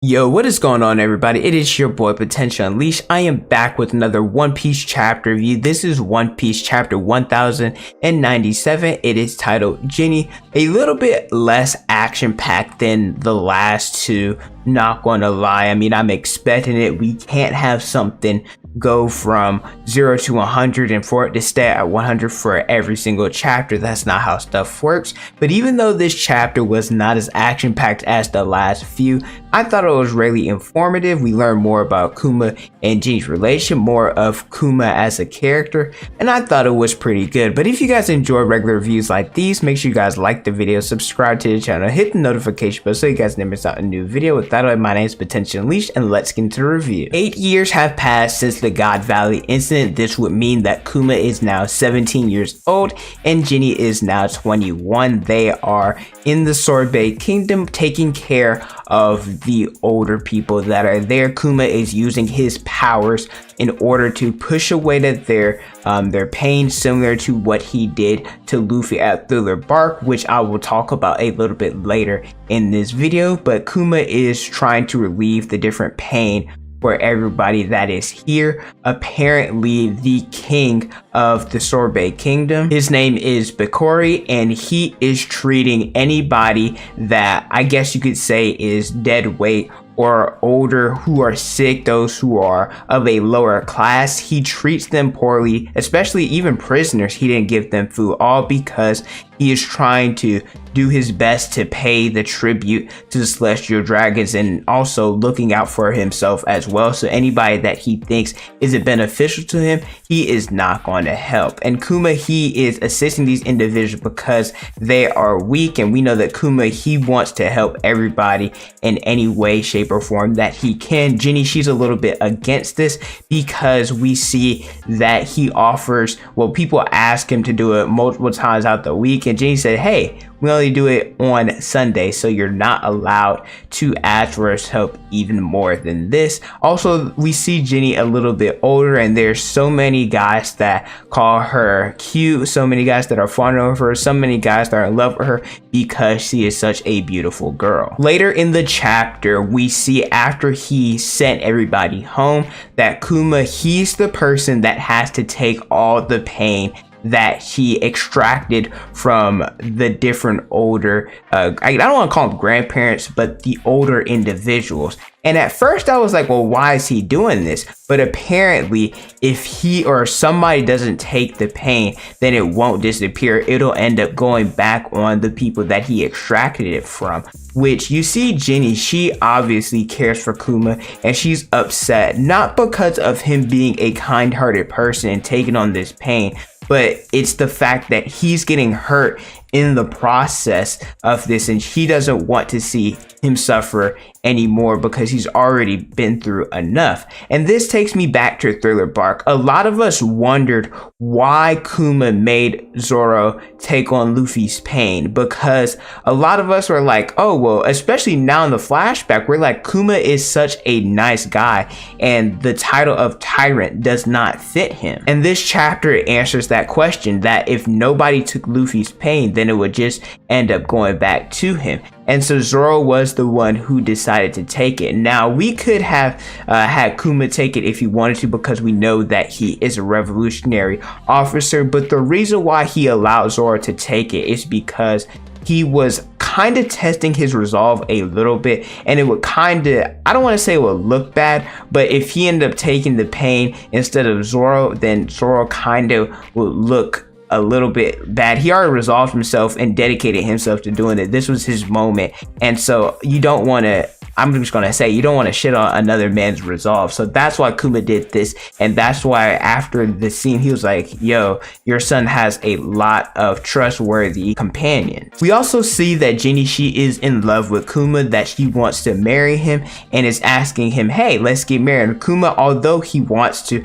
Yo, what is going on, everybody? It is your boy Potential Unleashed. I am back with another One Piece chapter review. This is One Piece chapter 1097. It is titled Ginny. A little bit less action-packed than the last two, not gonna lie. I mean, I'm expecting it. We can't have something go from 0 to 100 and for it to stay at 100 for every single chapter. That's not how stuff works. But even though this chapter was not as action-packed as the last few, I thought it was really informative. We learned more about Kuma and Ginny's relation, more of Kuma as a character, and I thought it was pretty good. But if you guys enjoy regular reviews like these, make sure you guys like the video, subscribe to the channel, hit the notification bell so you guys never miss out on a new video. With that, my name is Potential Unleashed, and let's get into the review. 8 years have passed since the God Valley incident. This would mean that Kuma is now 17 years old and Ginny is now 21. They are in the Sorbet Kingdom taking care of the older people that are there. Kuma is using his powers in order to push away their pain, similar to what he did to Luffy at Thriller Bark, which I will talk about a little bit later in this video. But Kuma is trying to relieve the different pain for everybody that is here. Apparently the king of the Sorbet Kingdom, his name is Bakori, and he is treating anybody that I guess you could say is dead weight or older, who are sick, those who are of a lower class. He treats them poorly, especially even prisoners. He didn't give them food, all because he is trying to do his best to pay the tribute to the Celestial Dragons, and also looking out for himself as well. So anybody that he thinks isn't beneficial to him, he is not going to help. And Kuma, he is assisting these individuals because they are weak, and we know that Kuma, he wants to help everybody in any way, shape, or form that he can. Ginny, she's a little bit against this because we see that he offers, well, people ask him to do it multiple times out the week, and Ginny said, hey, we only do it on Sunday, so you're not allowed to ask for his help even more than this. Also, we see Ginny a little bit older, and there's so many guys that call her cute, so many guys that are fond of her, so many guys that are in love with her because she is such a beautiful girl. Later in the chapter, we see after he sent everybody home that Kuma, he's the person that has to take all the pain that he extracted from the different older, I don't want to call them grandparents, but the older individuals. And at first I was like, well, why is he doing this? But apparently if he or somebody doesn't take the pain, then it won't disappear. It'll end up going back on the people that he extracted it from. Which you see Ginny, she obviously cares for Kuma, and she's upset, not because of him being a kind-hearted person and taking on this pain, but it's the fact that he's getting hurt in the process of this, and she doesn't want to see him suffer anymore because he's already been through enough. And this takes me back to Thriller Bark. A lot of us wondered why Kuma made Zoro take on Luffy's pain, because a lot of us were like, oh, well, especially now in the flashback, we're like, Kuma is such a nice guy and the title of tyrant does not fit him. And this chapter answers that question, that if nobody took Luffy's pain, then it would just end up going back to him. And so Zoro was the one who decided to take it. Now, we could have had Kuma take it if he wanted to, because we know that he is a revolutionary officer. But the reason why he allowed Zoro to take it is because he was kind of testing his resolve a little bit, and it would kind of, I don't want to say it would look bad, but if he ended up taking the pain instead of Zoro, then Zoro kind of would look a little bit bad. He already resolved himself and dedicated himself to doing it. This was his moment, and so you don't want to, I'm just gonna say, you don't want to shit on another man's resolve. So that's why Kuma did this, and that's why after the scene he was like, yo, your son has a lot of trustworthy companions. We also see that Ginny, she is in love with Kuma, that she wants to marry him and is asking him, hey, let's get married. And Kuma, although he wants to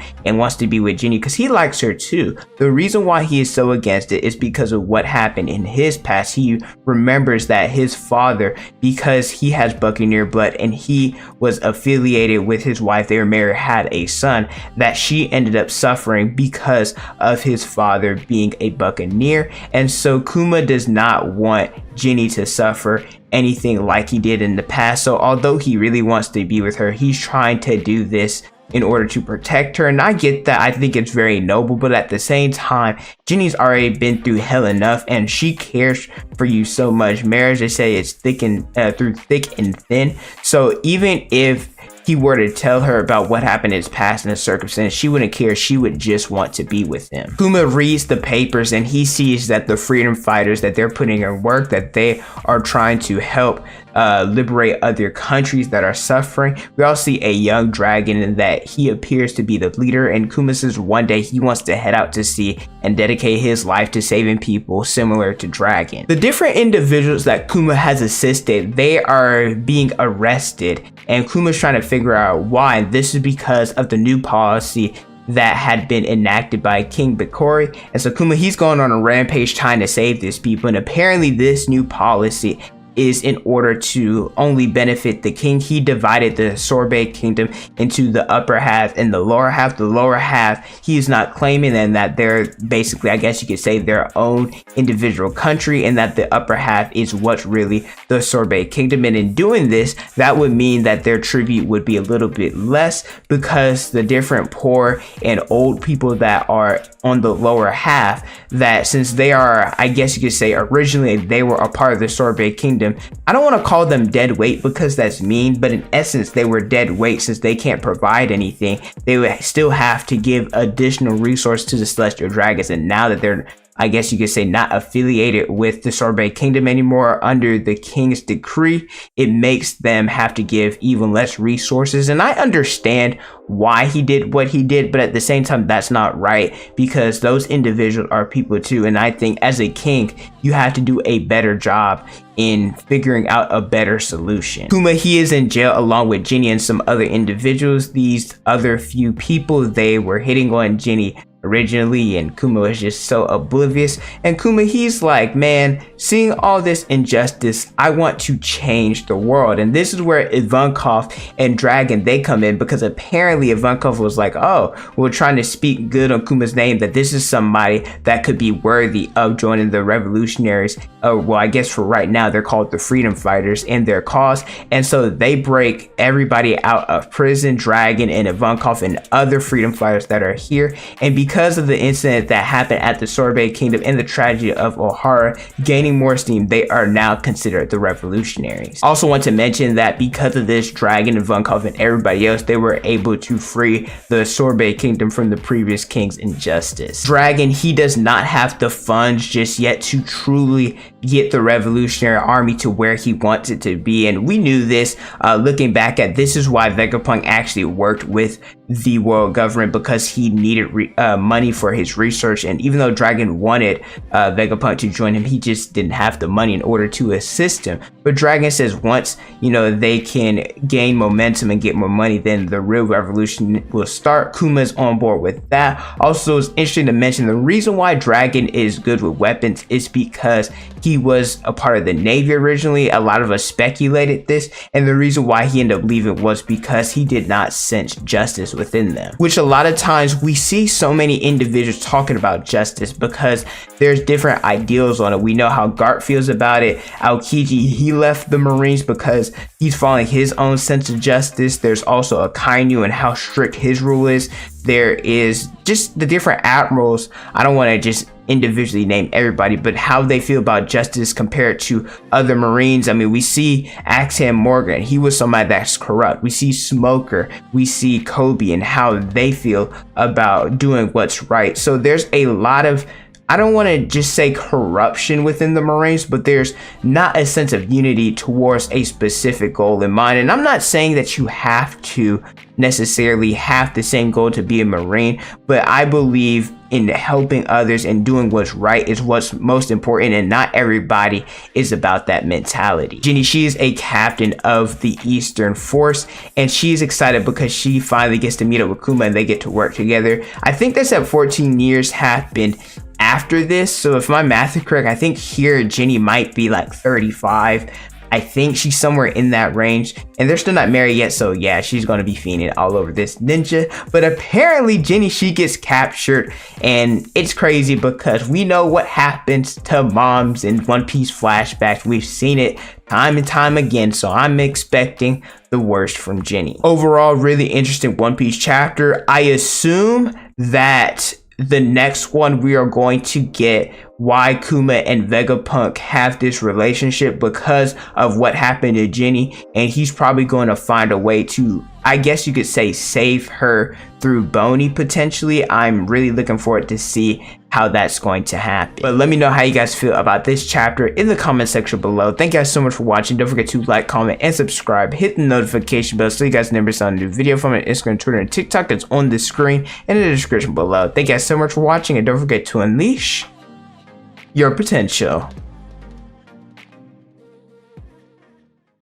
be with Ginny because he likes her too, the reason why he is so against it is because of what happened in his past. He remembers that his father, because he has Buccaneer blood, blood, and he was affiliated with his wife. They were married, had a son that she ended up suffering because of his father being a buccaneer. And so Kuma does not want Ginny to suffer anything like he did in the past. So although he really wants to be with her, he's trying to do this in order to protect her. And I get that. I think it's very noble, but at the same time, Ginny's already been through hell enough, and she cares for you so much. Marriage, they say, it's thick and through thick and thin. So even if he were to tell her about what happened in his past and the circumstance, she wouldn't care. She would just want to be with him. Kuma reads the papers and he sees that the freedom fighters that they're putting in work, that they are trying to help liberate other countries that are suffering. We all see a young dragon and that he appears to be the leader, and Kuma says one day he wants to head out to sea and dedicate his life to saving people, similar to Dragon. The different individuals that Kuma has assisted, they are being arrested, and Kuma's trying to figure out why. And this is because of the new policy that had been enacted by King Bikori. And so Kuma, he's going on a rampage trying to save these people, and apparently this new policy is in order to only benefit the king. He divided the Sorbet kingdom into the upper half and the lower half. The lower half, he is not claiming, and that they're basically, I guess you could say, their own individual country, and that the upper half is what's really the Sorbet kingdom. And in doing this, that would mean that their tribute would be a little bit less, because the different poor and old people that are on the lower half, that since they are, I guess you could say, originally they were a part of the Sorbet kingdom, I don't want to call them dead weight because that's mean, but in essence they were dead weight since they can't provide anything. They would still have to give additional resource to the celestial dragons, and now that they're, I guess you could say, not affiliated with the Sorbet kingdom anymore under the king's decree, it makes them have to give even less resources. And I understand why he did what he did, but at the same time, that's not right, because those individuals are people too. And I think as a king, you have to do a better job in figuring out a better solution. Kuma, he is in jail along with Ginny and some other individuals. These other few people, they were hitting on Ginny originally, and Kuma was just so oblivious. And Kuma, he's like, man, seeing all this injustice, I want to change the world. And this is where Ivankov and Dragon, they come in, because apparently Ivankov was like, oh, we're trying to speak good on Kuma's name, that this is somebody that could be worthy of joining the revolutionaries. Well, I guess for right now, they're called the freedom fighters in their cause. And so they break everybody out of prison, Dragon and Ivankov and other freedom fighters that are here. And because of the incident that happened at the Sorbet kingdom and the tragedy of Ohara gaining more steam, they are now considered the revolutionaries. Also want to mention that because of this, Dragon, Ivankov and everybody else, they were able to free the Sorbet kingdom from the previous king's injustice. Dragon, he does not have the funds just yet to truly get the revolutionary army to where he wants it to be, and we knew this looking back at this is why Vegapunk actually worked with the world government, because he needed money for his research. And even though Dragon wanted Vegapunk to join him, he just didn't have the money in order to assist him. But Dragon says once, you know, they can gain momentum and get more money, then the real revolution will start. Kuma's on board with that. Also, it's interesting to mention the reason why Dragon is good with weapons is because he was a part of the Navy originally. A lot of us speculated this, and the reason why he ended up leaving was because he did not sense justice within them, which a lot of times we see so many individuals talking about justice because there's different ideals on it. We know how Gart feels about it. Aokiji, he left the Marines because he's following his own sense of justice. There's also Akainu and how strict his rule is. There is just the different admirals. I don't want to just individually name everybody, but how they feel about justice compared to other Marines. I mean, we see Axam Morgan, he was somebody that's corrupt. We see Smoker, we see Kobe, and how they feel about doing what's right. So there's a lot of, I don't want to just say corruption within the Marines, but there's not a sense of unity towards a specific goal in mind. And I'm not saying that you have to necessarily have the same goal to be a Marine, but I believe in helping others and doing what's right is what's most important, and not everybody is about that mentality. Ginny, she is a captain of the Eastern Force, and she's excited because she finally gets to meet up with Kuma and they get to work together. I think they said 14 years happened after this, so if my math is correct, I think here Ginny might be like 35. I think she's somewhere in that range, and they're still not married yet, so yeah, she's gonna be fiending all over this ninja. But apparently Ginny, she gets captured, and it's crazy because we know what happens to moms in One Piece flashbacks. We've seen it time and time again, so I'm expecting the worst from Ginny. Overall, really interesting One Piece chapter. I assume that the next one we are going to get why Kuma and Vegapunk have this relationship because of what happened to Ginny, and he's probably going to find a way to, I guess you could say, save her through Boney potentially. I'm really looking forward to see how that's going to happen. But let me know how you guys feel about this chapter in the comment section below. Thank you guys so much for watching. Don't forget to like, comment, and subscribe. Hit the notification bell so you guys never miss a new video from my Instagram, Twitter, and TikTok. It's on the screen and in the description below. Thank you guys so much for watching, and don't forget to unleash your potential.